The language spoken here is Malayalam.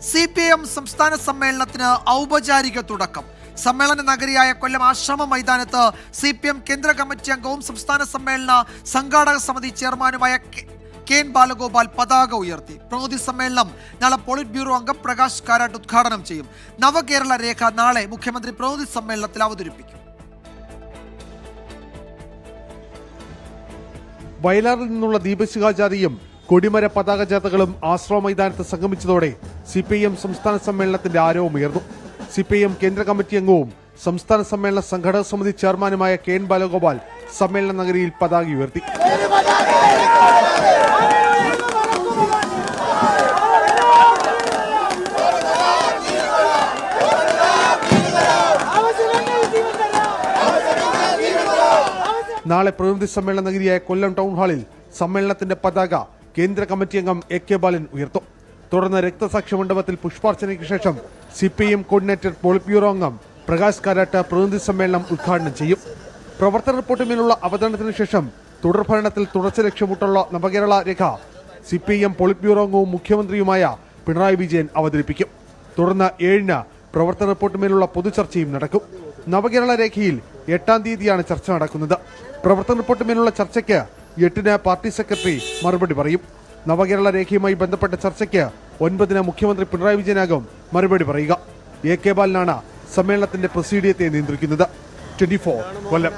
CPM സംസ്ഥാന സമ്മേളനത്തിന് ഔപചാരിക തുടക്കം. സമ്മേളന നഗരിയായ കൊല്ലം ആശ്രമ മൈതാനത്ത് CPM കേന്ദ്ര കമ്മിറ്റി അംഗവും സംസ്ഥാന സമ്മേളന സംഘാടക സമിതി ചെയർമാനുമായ KN ബാലഗോപാൽ പതാക ഉയർത്തി. പ്രതിനിധി സമ്മേളനം നാളെ പോളിറ്റ് ബ്യൂറോ അംഗം പ്രകാശ് കാരാട്ട് ഉദ്ഘാടനം ചെയ്യും. നവകേരള രേഖ നാളെ മുഖ്യമന്ത്രി പ്രതിനിധി സമ്മേളനത്തിൽ അവതരിപ്പിക്കും. വയലാറിൽ നിന്നുള്ള ദീപശിഖാചാരിയും കൊടിമര പതാക ജാഥകളും ആശ്രമ മൈതാനത്ത് സംഗമിച്ചതോടെ CPM സംസ്ഥാന സമ്മേളനത്തിന്റെ ആരവമുയർന്നു. CPM കേന്ദ്ര കമ്മിറ്റി അംഗവും സംസ്ഥാന സമ്മേളന സംഘാടക സമിതി ചെയർമാനുമായ KN ബാലഗോപാൽ സമ്മേളന നഗരിയിൽ പതാക ഉയർത്തി. നാളെ പ്രതിനിധി സമ്മേളന നഗരിയായ കൊല്ലം ടൗൺ ഹാളിൽ സമ്മേളനത്തിന്റെ പതാക കേന്ദ്ര കമ്മിറ്റി അംഗം AK ബാലൻ ഉയർത്തും. തുടർന്ന് രക്തസാക്ഷി മണ്ഡപത്തിൽ പുഷ്പാർച്ചനയ്ക്ക് ശേഷം CPM കോർഡിനേറ്റർ പോളിറ്റ് ബ്യൂറോ അംഗം പ്രകാശ് കാരാട്ട് പ്രതിനിധി സമ്മേളനം ഉദ്ഘാടനം ചെയ്യും. പ്രവർത്തന റിപ്പോർട്ടിന്മേലുള്ള അവതരണത്തിന് ശേഷം തുടർഭരണത്തിൽ തുടർച്ച ലക്ഷ്യമിട്ടുള്ള നവകേരള രേഖ CPM പോളിറ്റ് ബ്യൂറോ അംഗവും മുഖ്യമന്ത്രിയുമായ പിണറായി വിജയൻ അവതരിപ്പിക്കും. തുടർന്ന് 7-ന് പ്രവർത്തന റിപ്പോർട്ടിന്മേലുള്ള പൊതുചർച്ചയും നടക്കും. നവകേരള രേഖയിൽ 8-ാം തീയതിയാണ് ചർച്ച നടക്കുന്നത്. പ്രവർത്തന റിപ്പോർട്ടിന്മേലുള്ള ചർച്ചയ്ക്ക് 8-ന് പാർട്ടി സെക്രട്ടറി മറുപടി പറയും. നവകേരള രേഖയുമായി ബന്ധപ്പെട്ട ചർച്ചയ്ക്ക് 9-ന് മുഖ്യമന്ത്രി പിണറായി വിജയനാകും മറുപടി പറയുക. AK ബാലനാണ് സമ്മേളനത്തിന്റെ പ്രസീഡിയത്തെ നിയന്ത്രിക്കുന്നത്. 24 കൊല്ലം.